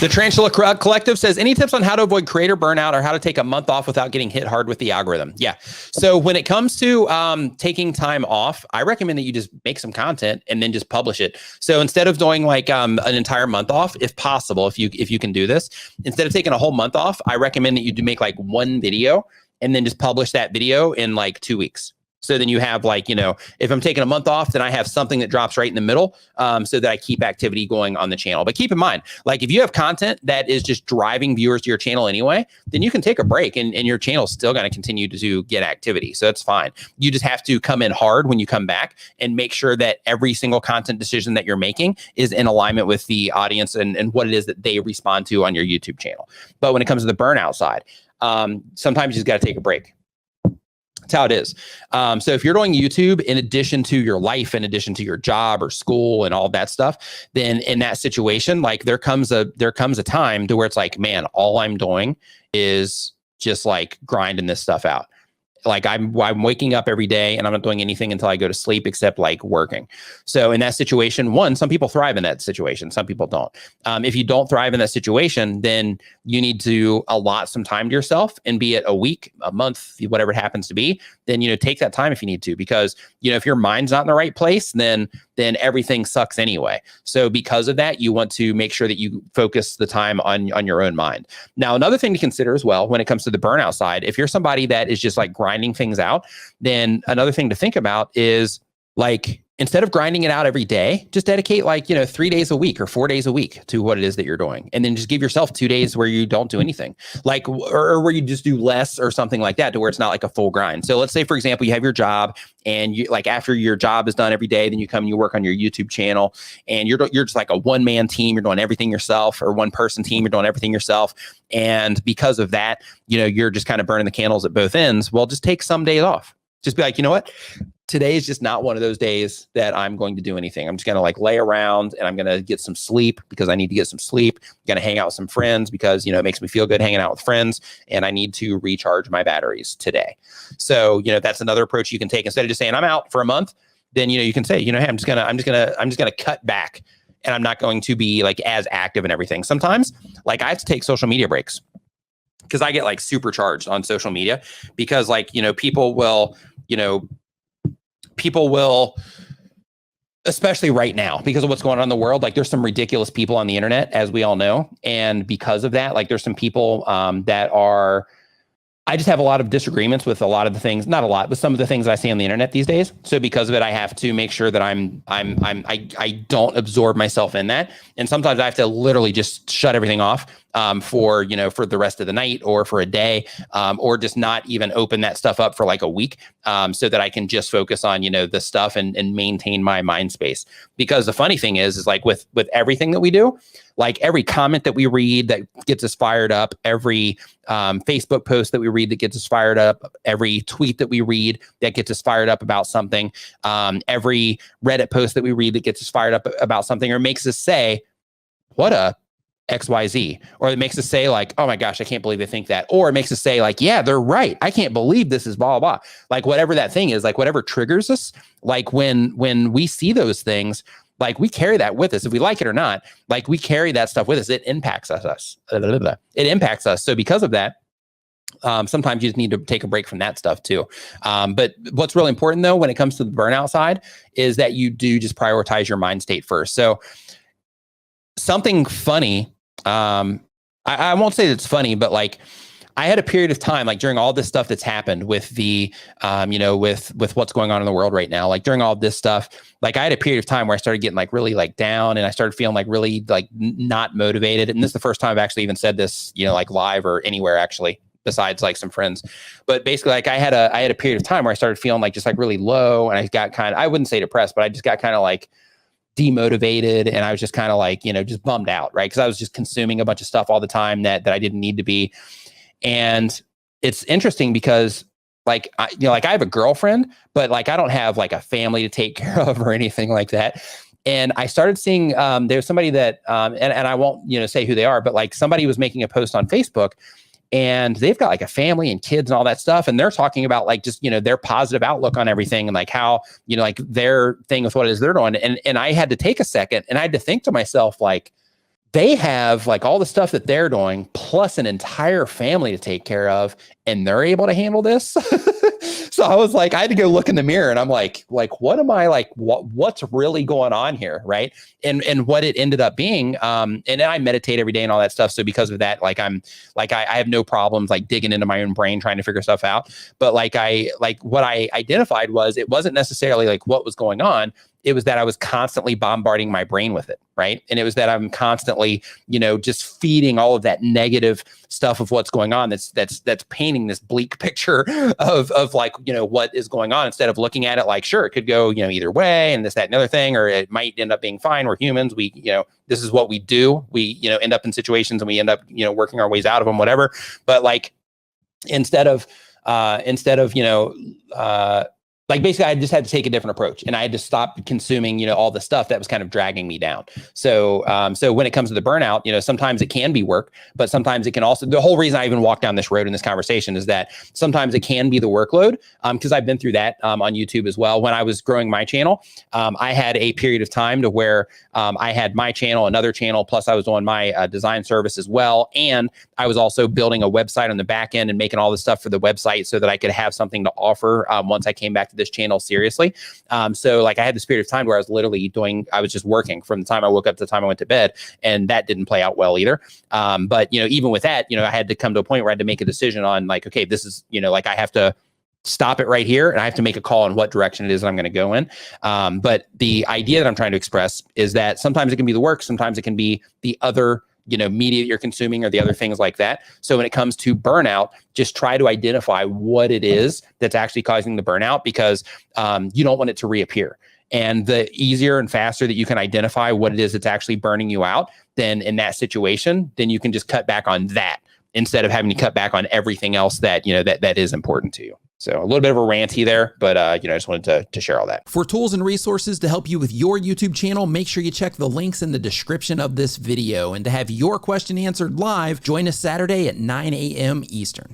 The Tarantula Collective says, any tips on how to avoid creator burnout or how to take a month off without getting hit hard with the algorithm? Yeah. So when it comes to taking time off, I recommend that you just make some content and then just publish it. So instead of doing like an entire month off, if possible, if you can do this, instead of taking a whole month off, I recommend that you do make like one video and then just publish that video in like 2 weeks. So then you have like, if I'm taking a month off, then I have something that drops right in the middle so that I keep activity going on the channel. But keep in mind, like if you have content that is just driving viewers to your channel anyway, then you can take a break and your channel's still going to continue to get activity. So that's fine. You just have to come in hard when you come back and make sure that every single content decision that you're making is in alignment with the audience and what it is that they respond to on your YouTube channel. But when it comes to the burnout side, sometimes you just got to take a break. That's how it is. So if you're doing YouTube in addition to your life, in addition to your job or school and all that stuff, then in that situation, like there comes a time to where it's like, man, all I'm doing is just like grinding this stuff out. Like I'm waking up every day and I'm not doing anything until I go to sleep except like working. So in that situation, some people thrive in that situation. Some people don't. If you don't thrive in that situation, then you need to allot some time to yourself, and be it a week, a month, whatever it happens to be, then, take that time if you need to, because, if your mind's not in the right place, then everything sucks anyway. So because of that, you want to make sure that you focus the time on your own mind. Now, another thing to consider as well, when it comes to the burnout side, if you're somebody that is just like grinding things out, then another thing to think about is like, instead of grinding it out every day, just dedicate like, 3 days a week or 4 days a week to what it is that you're doing. And then just give yourself 2 days where you don't do anything, like, or where you just do less or something like that, to where it's not like a full grind. So let's say, for example, you have your job, and you like, after your job is done every day, then you come and you work on your YouTube channel, and you're just like a one-man team. You're doing everything yourself, or one-person team. You're doing everything yourself. And because of that, you're just kind of burning the candles at both ends. Well, just take some days off. Just be like, you know what? Today is just not one of those days that I'm going to do anything. I'm just going to like lay around, and I'm going to get some sleep because I need to get some sleep. I'm going to hang out with some friends because, it makes me feel good hanging out with friends, and I need to recharge my batteries today. So, that's another approach you can take. Instead of just saying I'm out for a month, then, you can say, hey, I'm just going to cut back, and I'm not going to be like as active and everything. Sometimes like I have to take social media breaks, because I get like supercharged on social media, because like, people will, especially right now, because of what's going on in the world, like there's some ridiculous people on the internet, as we all know. And because of that, like there's some people I just have a lot of disagreements with a lot of the things, not a lot, but some of the things that I see on the internet these days. So because of it, I have to make sure that I don't absorb myself in that. And sometimes I have to literally just shut everything off for the rest of the night, or for a day, or just not even open that stuff up for like a week, so that I can just focus on, the stuff and maintain my mind space. Because the funny thing is like with everything that we do, like every comment that we read that gets us fired up, every Facebook post that we read that gets us fired up, every tweet that we read that gets us fired up about something, every Reddit post that we read that gets us fired up about something, or makes us say, what a XYZ, or it makes us say like, oh my gosh, I can't believe they think that, or it makes us say like, yeah, they're right, I can't believe this is blah, blah, blah. Like whatever that thing is, like whatever triggers us, like when we see those things, like we carry that with us, if we like it or not, like we carry that stuff with us. It impacts us. It impacts us. So because of that, sometimes you just need to take a break from that stuff too. But what's really important though, when it comes to the burnout side, is that you do just prioritize your mind state first. So something funny, I won't say it's funny, but like I had a period of time, like during all this stuff that's happened with the, with what's going on in the world right now, like during all this stuff, like I had a period of time where I started getting like really like down, and I started feeling like really like not motivated. And this is the first time I've actually even said this, like live or anywhere actually, besides like some friends. But basically like I had a period of time where I started feeling like just like really low, and I got kind of, I wouldn't say depressed, but I just got kind of like demotivated, and I was just kind of like, just bummed out, right? Because I was just consuming a bunch of stuff all the time that I didn't need to be. And it's interesting because like, I have a girlfriend, but like, I don't have like a family to take care of or anything like that. And I started seeing, there's somebody that, and I won't, say who they are, but like somebody was making a post on Facebook, and they've got like a family and kids and all that stuff. And they're talking about like, just, their positive outlook on everything, and like how, like their thing with what it is they're doing. And I had to take a second, and I had to think to myself, like, they have like all the stuff that they're doing plus an entire family to take care of, and they're able to handle this. So I was like, I had to go look in the mirror, and I'm like, what am I like, what's really going on here? Right. And what it ended up being, and I meditate every day and all that stuff. So because of that, like, I have no problems like digging into my own brain, trying to figure stuff out. But what I identified was, it wasn't necessarily like what was going on. It was that I was constantly bombarding my brain with it, right? And it was that I'm constantly, just feeding all of that negative stuff of what's going on. That's painting this bleak picture of like, what is going on, instead of looking at it like, sure, it could go, either way, and this, that, and the other thing, or it might end up being fine. We're humans. We, this is what we do. We, end up in situations, and we end up, working our ways out of them, whatever. But like, instead of like basically I just had to take a different approach, and I had to stop consuming, all the stuff that was kind of dragging me down. So, so when it comes to the burnout, sometimes it can be work, but sometimes it can also, the whole reason I even walked down this road in this conversation is that sometimes it can be the workload. Cause I've been through that, on YouTube as well. When I was growing my channel, I had a period of time to where, I had my channel, another channel, plus I was on my design service as well. And I was also building a website on the back end and making all the stuff for the website so that I could have something to offer, once I came back to this channel seriously. So like I had this period of time where I was literally I was just working from the time I woke up to the time I went to bed, and that didn't play out well either. But even with that, I had to come to a point where I had to make a decision on like, okay, this is, like I have to stop it right here, and I have to make a call on what direction it is that I'm going to go in. But the idea that I'm trying to express is that sometimes it can be the work, sometimes it can be the other media that you're consuming, or the other things like that. So when it comes to burnout, just try to identify what it is that's actually causing the burnout, because you don't want it to reappear. And the easier and faster that you can identify what it is that's actually burning you out, then in that situation, then you can just cut back on that, instead of having to cut back on everything else that, that is important to you. So a little bit of a ranty there, but I just wanted to share all that. For tools and resources to help you with your YouTube channel, make sure you check the links in the description of this video. And to have your question answered live, join us Saturday at 9 a.m. Eastern.